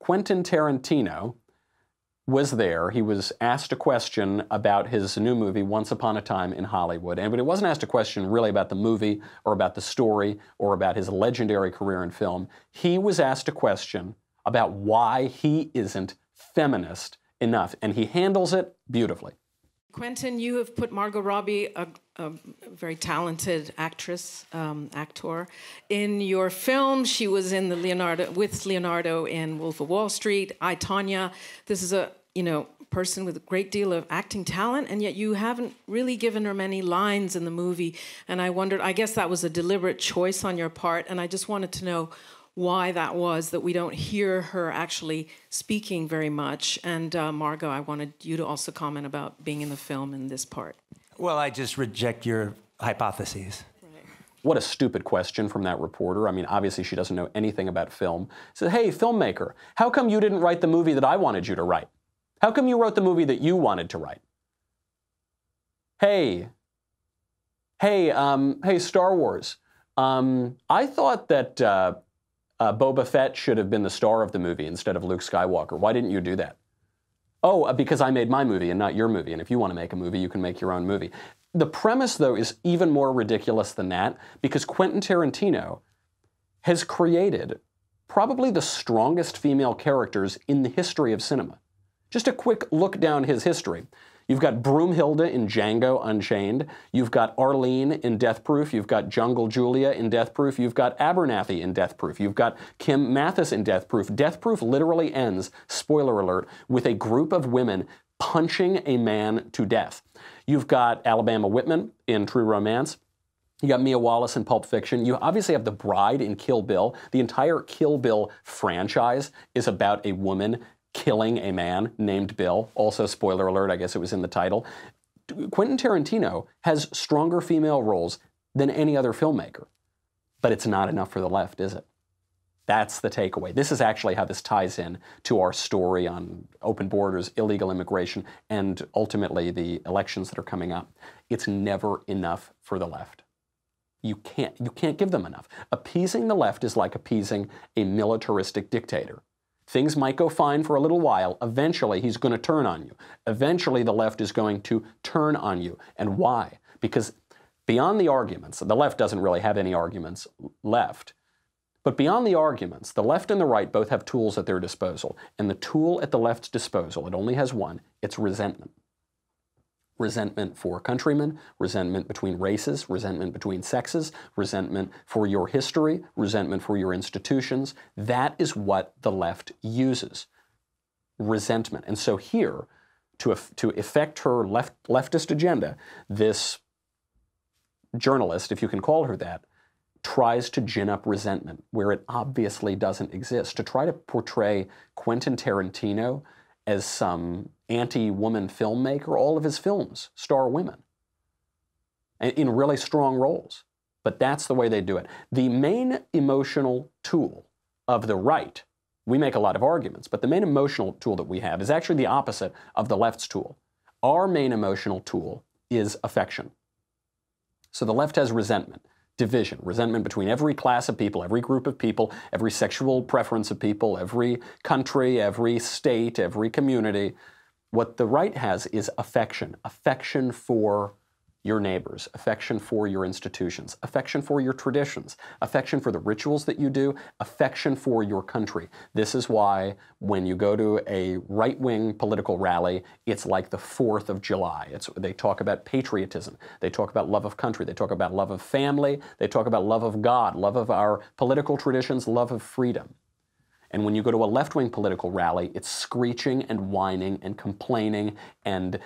Quentin Tarantino was there. He was asked a question about his new movie, Once Upon a Time in Hollywood. But he wasn't asked a question really about the movie or about the story or about his legendary career in film. He was asked a question about why he isn't feminist enough, and he handles it beautifully. Quentin, you have put Margot Robbie, a very talented actress, actor, in your film. She was in with Leonardo in Wolf of Wall Street, I, Tonya. This is a person with a great deal of acting talent, and yet you haven't really given her many lines in the movie. And I wondered, I guess that was a deliberate choice on your part, and I just wanted to know why that was, that we don't hear her actually speaking very much. And Margot, I wanted you to also comment about being in the film in this part. Well, I just reject your hypotheses. Right. What a stupid question from that reporter. I mean, obviously she doesn't know anything about film. She said, hey, filmmaker, how come you didn't write the movie that I wanted you to write? How come you wrote the movie that you wanted to write? Hey, Star Wars. I thought that Boba Fett should have been the star of the movie instead of Luke Skywalker. Why didn't you do that? Oh, because I made my movie and not your movie. And if you want to make a movie, you can make your own movie. The premise, though, is even more ridiculous than that, because Quentin Tarantino has created probably the strongest female characters in the history of cinema. Just a quick look down his history. You've got Broomhilda in Django Unchained. You've got Arlene in Death Proof. You've got Jungle Julia in Death Proof. You've got Abernathy in Death Proof. You've got Kim Mathis in Death Proof. Death Proof literally ends, spoiler alert, with a group of women punching a man to death. You've got Alabama Whitman in True Romance. You got Mia Wallace in Pulp Fiction. You obviously have the bride in Kill Bill. The entire Kill Bill franchise is about a woman killing a man named Bill. Also, spoiler alert, I guess it was in the title. Quentin Tarantino has stronger female roles than any other filmmaker. But it's not enough for the left, is it? That's the takeaway. This is actually how this ties in to our story on open borders, illegal immigration, and ultimately the elections that are coming up. It's never enough for the left. You can't give them enough. Appeasing the left is like appeasing a militaristic dictator. Things might go fine for a little while. Eventually, he's going to turn on you. Eventually, the left is going to turn on you. And why? Because beyond the arguments, the left doesn't really have any arguments left, but beyond the arguments, the left and the right both have tools at their disposal. And the tool at the left's disposal, it only has one, it's resentment. Resentment for countrymen, resentment between races, resentment between sexes, resentment for your history, resentment for your institutions. That is what the left uses, resentment. And so here, to effect her leftist agenda, this journalist, if you can call her that, tries to gin up resentment where it obviously doesn't exist, to try to portray Quentin Tarantino as some anti-woman filmmaker. All of his films star women in really strong roles. But that's the way they do it. The main emotional tool of the right, we make a lot of arguments, but the main emotional tool that we have is actually the opposite of the left's tool. Our main emotional tool is affection. So the left has resentment, division, resentment between every class of people, every group of people, every sexual preference of people, every country, every state, every community. What the right has is affection, affection for your neighbors, affection for your institutions, affection for your traditions, affection for the rituals that you do, affection for your country. This is why when you go to a right-wing political rally, it's like the 4th of July. They talk about patriotism. They talk about love of country. They talk about love of family. They talk about love of God, love of our political traditions, love of freedom. And when you go to a left-wing political rally, it's screeching and whining and complaining and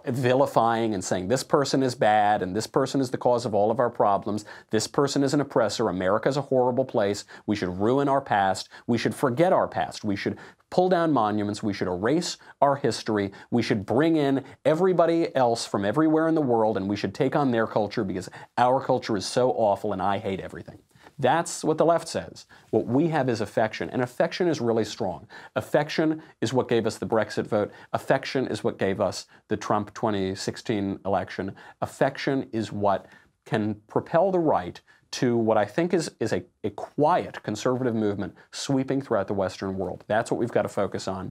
vilifying and saying this person is bad and this person is the cause of all of our problems. This person is an oppressor. America's a horrible place. We should ruin our past. We should forget our past. We should pull down monuments. We should erase our history. We should bring in everybody else from everywhere in the world, and we should take on their culture because our culture is so awful and I hate everything. That's what the left says. What we have is affection, and affection is really strong. Affection is what gave us the Brexit vote. Affection is what gave us the Trump 2016 election. Affection is what can propel the right to what I think is a quiet conservative movement sweeping throughout the Western world. That's what we've got to focus on.